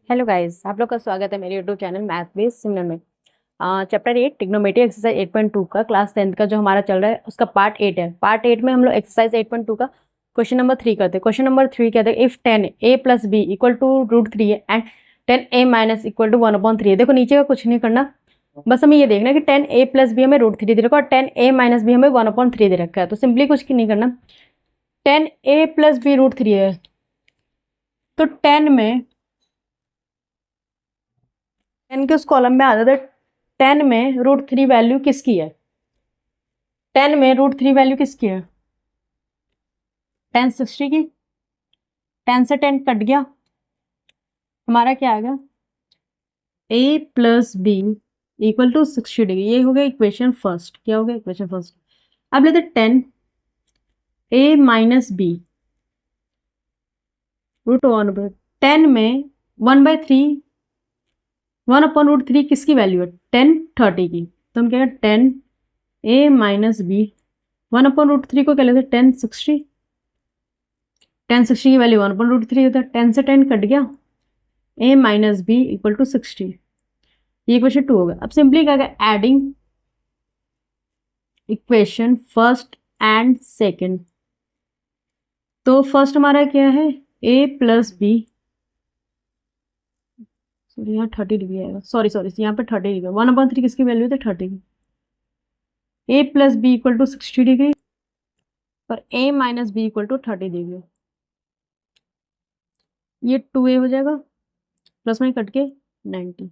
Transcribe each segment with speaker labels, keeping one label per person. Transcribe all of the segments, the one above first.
Speaker 1: Hello guys, आप लोग का स्वागत है मेरे YouTube channel math base similar में। चैप्टर 8 ट्रिग्नोमेट्री एक्सरसाइज 8.2 का क्लास 10th का जो हमारा चल रहा है उसका पार्ट 8 है। पार्ट 8 में हम लोग एक्सरसाइज 8.2 का क्वेश्चन नंबर 3 करते हैं। क्वेश्चन नंबर 3 कहते हैं if 10a plus b equal to √3 है and 10a minus equal to 1/3 है। देखो नीचे का कुछ नहीं करना, बस हमें ये देखना है कि 10a प्लस बी हमें √3 दे रखा है और 10a माइनस बी हमें 1/3 दे रखा है। तो सिंपली कुछ नहीं करना, 10a प्लस बी √3 है तो 10 के उस कॉलम में आ जाता है। 10 में √3 वैल्यू किसकी है? 10 में √3 वैल्यू किसकी है? 10 60 की। 10 से 10 कट गया, हमारा क्या आएगा? a plus b equal to 60 degree. ये हो गया इक्वेशन फर्स्ट। क्या हो गया इक्वेशन फर्स्ट? अब लेते 10 a माइनस बी √1। 10 में 1/3 1/√3 किसकी वैल्यू है? 10 30 की। तो हम क्या करें, 10 a माइनस बी 1/√3 को क्या लेते हैं? 10 60। 10 60 की वैल्यू 1/√3 होता है। 10 से 10 कट गया, a minus b equal to 60। ये इक्वेशन 2 होगा। अब सिंपली क्या करें, adding equation first and second. तो फर्स्ट हमारा क्या है? a प्लस बी, सॉरी यहाँ 30 डिग्री आएगा, सॉरी यहाँ पे 30 डिग्री। 1/3 किसकी वैल्यू है? 30 की। a plus b equal to 60 degree और a minus b equal to 30 degree. ये 2a हो जाएगा, प्लस में कट के 90।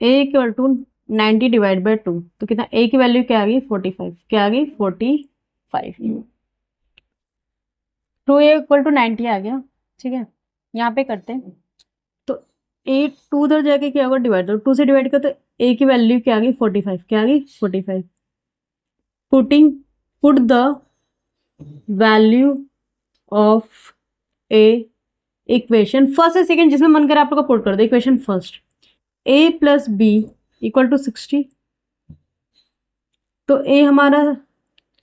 Speaker 1: a equal to 90 divide by 2, तो कितना? a की वैल्यू क्या आ गई? 45। क्या आ गई? 45। 2a इक्वल टू 90 आ गया, ठीक है। यहाँ पे करते हैं तो a 2 उधर जाके क्या होगा? डिवाइड, 2 से डिवाइड कर तो a की वैल्यू क्या आ गई? 45। क्या आ गई? 45। Put the value of a equation first से सेकेंड, जिसमें मन करे आप लोग का पुट कर दो। Equation first a plus b equal to 60, तो a हमारा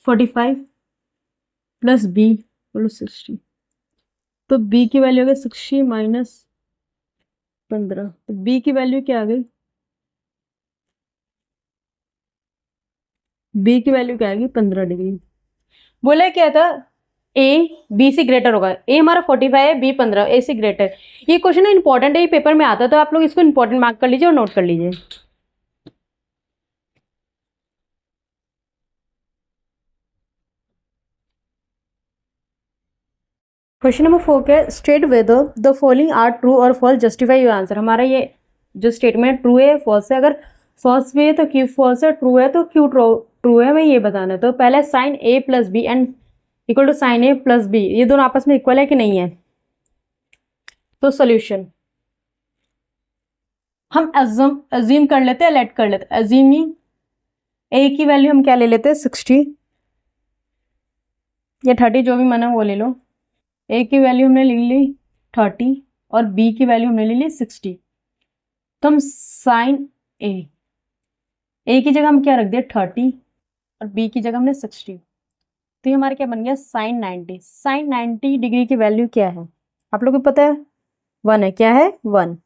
Speaker 1: 45 प्लस बी इक्वल टू 60। तो b की वैल्यू आ गई 60 माइनस 15। तो b की वैल्यू क्या आ गई? b की वैल्यू क्या आ गई? 15 डिग्री। बोला क्या था? a b से ग्रेटर होगा। a हमारा 45 है, b 15, a से ग्रेटर। ये क्वेश्चन ना इंपॉर्टेंट है, ये पेपर में आता है, तो आप लोग इसको इंपॉर्टेंट मार्क कर लीजिए और नोट कर लीजिए। क्वेश्चन नंबर 4 क्या है? State whether the following are true और फॉल्स, जस्टिफाई योर आंसर। हमारा ये जो स्टेटमेंट ट्रू है फॉल्स है, अगर फॉल्स भी है तो क्यों फॉल्स है, ट्रू है तो क्यों ट्रू है, हमें ये बताना है। तो पहले sine a plus b and equal to sine a plus b, ये दोनों आपस में इक्वल है कि नहीं है? तो सोल्यूशन हम अज्यूम कर लेते हैं, लेट कर लेते हैं। अज्यूमिंग a की वैल्यू हम क्या ले लेते हैं? 60 या 30, जो भी मन है वो ले लो। a की वैल्यू हमने ले ली 30 और b की वैल्यू हमने ले ली 60। तो हम साइन a की जगह हम क्या रख दिया? 30 और b की जगह हमने 60। तो ये हमारा क्या बन गया? साइन 90। साइन 90 डिग्री की वैल्यू क्या है? आप लोगों को पता है 1 है। क्या है? 1।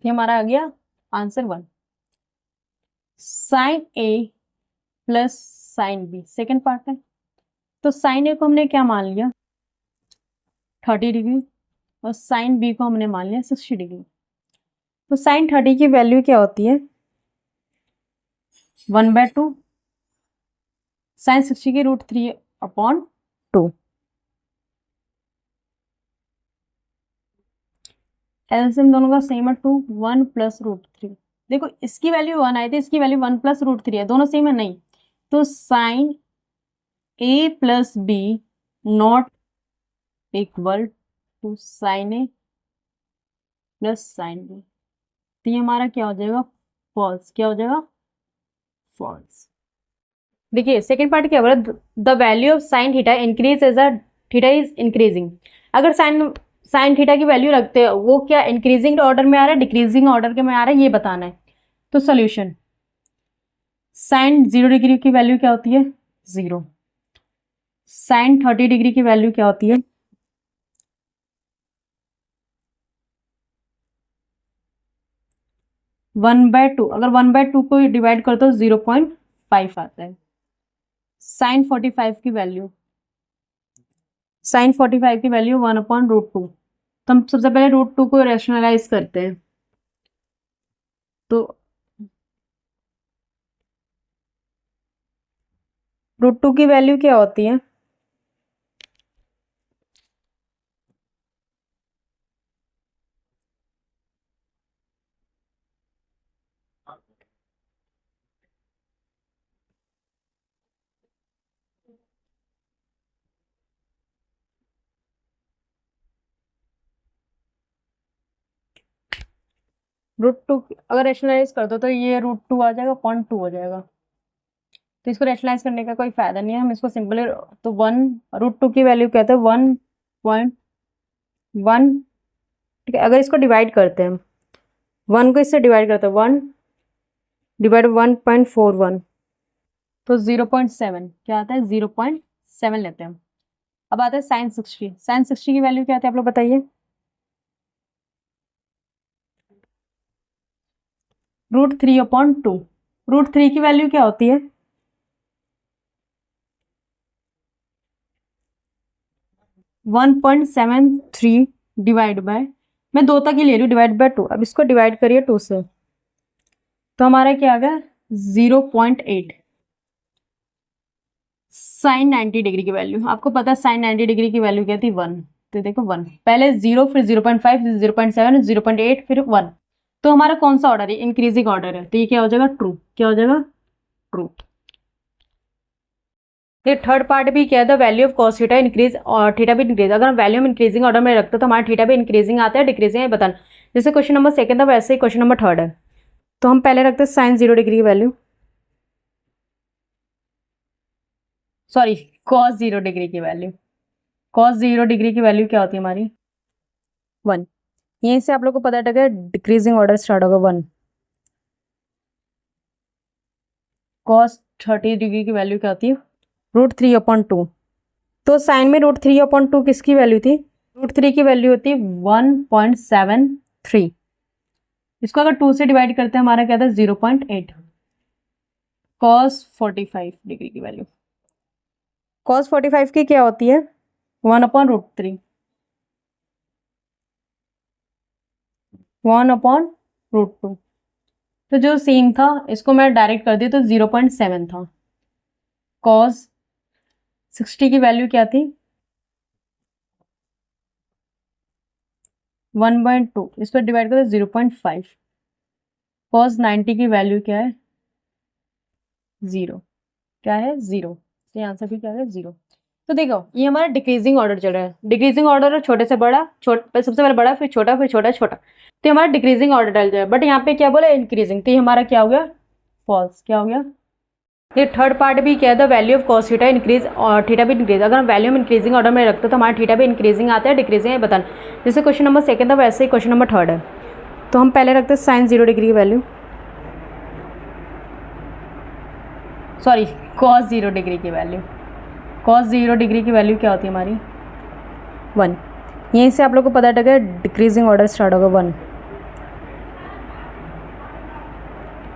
Speaker 1: ये हमारा आ गया answer 1। Sine a plus sine b second part है। तो साइन a को हमने क्या मान लिया? 30 डिग्री और साइन b को हमने मान लिया 60 डिग्री। तो साइन 30 की वैल्यू क्या होती है? 1/2 साइन 60 की √3/2। एलसीएम दोनों का सेम है 2, 1 प्लस √3। देखो इसकी वैल्यू 1 आई थी, इसकी वैल्यू 1 प्लस √3 है, दोनों सेम है नहीं। तो sine a plus b not equal to sine a plus sine b। तो ये हमारा क्या हो जाएगा? फॉल्स। क्या हो जाएगा? फॉल्स। देखिए सेकेंड पार्ट क्या बोला? The value of sine theta increase as a theta is increasing. अगर साइन थीटा की वैल्यू रखते हैं, वो क्या इंक्रीजिंग ऑर्डर में आ रहा है, डिक्रीजिंग ऑर्डर के में आ रहा है, ये बताना है। तो सोल्यूशन साइन 0 डिग्री की वैल्यू क्या होती है? 0। साइन 30 डिग्री की वैल्यू क्या होती है? 1/2, अगर 1/2 को डिवाइड कर तो 0.5 आता है। साइन 45 की वैल्यू, साइन 45 की वैल्यू 1/√2। तो हम सबसे पहले √2 को रैशनलाइज करते हैं। तो √2 की वैल्यू क्या होती है? √2 अगर रैशनलाइज कर दो तो ये √2 आ जाएगा, 0.2 हो जाएगा। तो इसको रैशनलाइज करने का कोई फायदा नहीं है, हम इसको सिंपली तो 1 √2 की वैल्यू कहते हैं 1.1। ठीक है, अगर इसको डिवाइड करते हैं, 1 को इससे डिवाइड करते हैं, 1 डिवाइड 1.41 तो 0.7 क्या आता है? 0.7 लेते हैं हम। अब आता है साइन 60। साइन 60 की वैल्यू क्या आती है आप लोग बताइए? √3/2। √3 की वैल्यू क्या होती है? 1.73 डिवाइड बाय, मैं 2 तक ही ले रही हूँ, डिवाइड बाय 2। अब इसको डिवाइड करिए 2 से, तो हमारा क्या आ गया? 0.8। साइन 90 डिग्री की वैल्यू, आपको पता है साइन 90 डिग्री की वैल्यू क्या थी? 1। तो देखो 1, पहले 0, फिर 0.5, फिर 0.7, 0.8, फिर 1। तो हमारा कौन सा ऑर्डर है? इंक्रीजिंग ऑर्डर है, तो ये क्या हो जाएगा? ट्रू। क्या हो जाएगा? ट्रू। ये थर्ड पार्ट भी क्या है? The value of cos theta increase और थीटा भी इंक्रीज। अगर हम वैल्यू में इंक्रीजिंग ऑर्डर में रखते हैं तो हमारा थीटा भी इंक्रीजिंग आता है, डिक्रीजिंग है, बताना। जैसे क्वेश्चन नंबर 2 था वैसे ही क्वेश्चन नंबर 3 है। तो हम पहले रखते हैं साइन 0 डिग्री की वैल्यू, सॉरी कॉस 0 डिग्री की वैल्यू। कॉस 0 डिग्री की वैल्यू क्या होती है हमारी? 1। यहीं से आप लोग को पता चल गया डिक्रीजिंग ऑर्डर स्टार्ट होगा 1। कॉस 30 डिग्री की वैल्यू क्या होती है? √3/2। तो साइन में √3/2 किसकी वैल्यू थी? √3 की वैल्यू होती है 1.73। इसको अगर 2 से डिवाइड करते हैं हमारा क्या था? 0.8। कॉस 45 डिग्री की वैल्यू, कॉस 45 की क्या होती है? 1/√3। 1/√2। तो जो सेम था इसको मैं डायरेक्ट कर दी तो 0.7 था। कॉस 60 की वैल्यू क्या थी? 1/2, इस पर डिवाइड करो 0.5। कॉस 90 की वैल्यू क्या है? 0। क्या है? 0। तो आंसर भी क्या है? 0। तो देखो ये हमारा डिक्रीजिंग ऑर्डर चल रहा है। डिक्रीजिंग ऑर्डर है छोटे से बड़ा, सबसे पहले बड़ा, फिर छोटा, फिर छोटा, छोटा। तो हमारा डिक्रीजिंग ऑर्डर डल जाए, बट यहाँ पे क्या बोला? इंक्रीजिंग। तो ये हमारा क्या हो गया? फॉल्स। क्या हो गया? ये थर्ड पार्ट भी क्या है? The value of cos theta increase और थीटा भी इंक्रीज। अगर हम वैल्यू में इंक्रीजिंग ऑर्डर में रखते हैं तो हमारा थीटा भी इंक्रीजिंग आता है, डिक्रीजिंग है, बताना। जैसे क्वेश्चन नंबर 2 था वैसे ही क्वेश्चन नंबर 3 है। तो हम पहले रखते हैं साइन 0 डिग्री की वैल्यू, सॉरी कॉस 0 डिग्री की वैल्यू। कॉस 0 डिग्री की वैल्यू क्या होती है हमारी? 1। यहीं से आप लोग को पता चल गया डिक्रीजिंग ऑर्डर स्टार्ट होगा 1।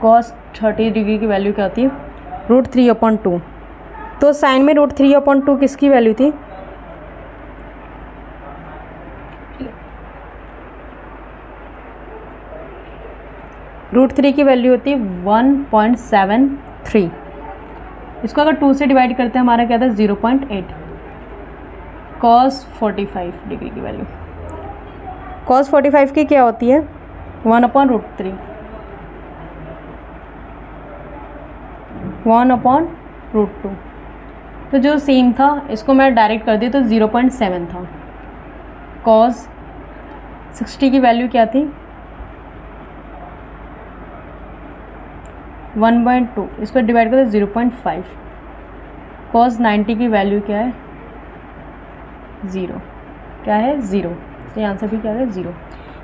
Speaker 1: कॉस 30 डिग्री की वैल्यू क्या होती है? √3/2। तो साइन में √3/2 किसकी वैल्यू थी? √3 की वैल्यू होती है 1.73। इसको अगर 2 से डिवाइड करते हैं हमारा क्या था? 0.8। कॉस 45 डिग्री की वैल्यू, कॉस 45 की क्या होती है? 1/√3। 1/√2। तो जो सेम था इसको मैं डायरेक्ट कर दी तो 0.7 था। कॉस 60 की वैल्यू क्या थी? 1/2, इस पर डिवाइड करो 0.5। कॉस 90 की वैल्यू क्या है? 0। क्या है? 0। तो ये आंसर भी क्या है? 0।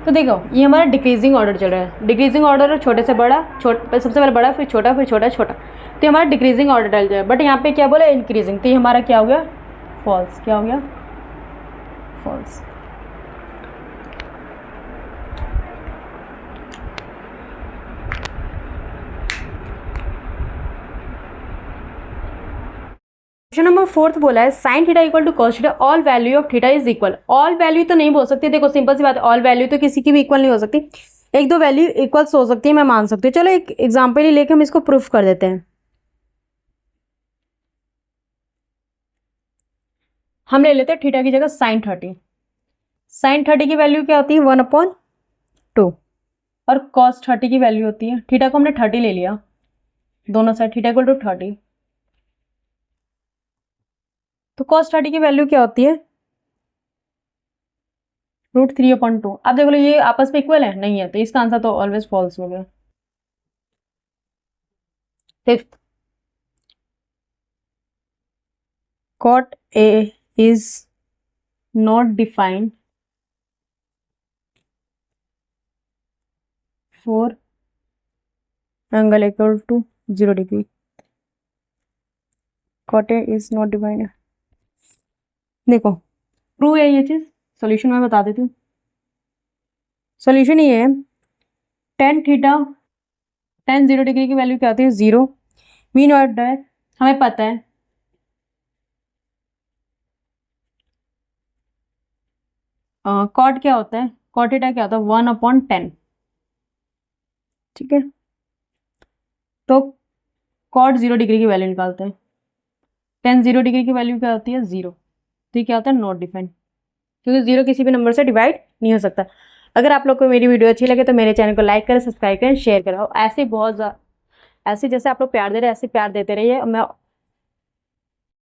Speaker 1: तो देखो ये हमारा डिक्रीजिंग ऑर्डर चल रहा है। डिक्रीजिंग ऑर्डर है छोटे से बड़ा, सबसे पहले बड़ा, फिर छोटा, फिर छोटा, छोटा। तो हमारा डिक्रीजिंग ऑर्डर डल जाए, बट यहाँ पे क्या बोला? इंक्रीजिंग। तो ये हमारा क्या हो गया? फॉल्स। क्या हो गया? फॉल्स। क्वेश्चन नंबर 4 बोला है sine theta equal to cos theta, all value of theta is equal. All value तो नहीं बोल सकती, देखो सिंपल सी बात है, ऑल वैल्यू तो किसी की भी इक्वल नहीं हो सकती, एक दो वैल्यू इक्वल्स हो सकती है, मैं मान सकती हूँ। चलो एक एग्जाम्पल ही लेके हम इसको प्रूफ कर देते हैं। हम ले लेते हैं थीटा की जगह साइन 30। साइन 30 की वैल्यू क्या होती है 1/2, और कॉस 30 की वैल्यू होती है, थीटा को हमने 30 ले लिया, दोनों साइड थीटा इक्वल टू 30, तो कॉस 30 की वैल्यू क्या होती है √3/2। अब देख लो ये आपस में इक्वल है, नहीं है, तो इसका आंसर तो ऑलवेज फॉल्स हो गया। Fifth, cot A is not defined for angle equal to 0 degree। cot A is not defined, देखो ट्रू है ये चीज, सॉल्यूशन मैं बता देती हूँ। सॉल्यूशन ये है, tan थीटा tan 0 डिग्री की वैल्यू क्या आती है 0, वी नॉट है, हमें पता है कॉट क्या होता है, कॉट थीटा क्या होता है 1/10, ठीक है। तो कॉट 0 डिग्री की वैल्यू निकालते हैं, tan 0 डिग्री की वैल्यू क्या होती है 0, तो ये क्या होता है नॉट डिफाइंड, क्योंकि 0 किसी भी नंबर से डिवाइड नहीं हो सकता। अगर आप लोग को मेरी वीडियो अच्छी लगे तो मेरे चैनल को लाइक करें, सब्सक्राइब करें, शेयर करें, और ऐसे बहुत ऐसे जैसे आप लोग प्यार दे रहे हैं ऐसे प्यार देते रहिए, मैं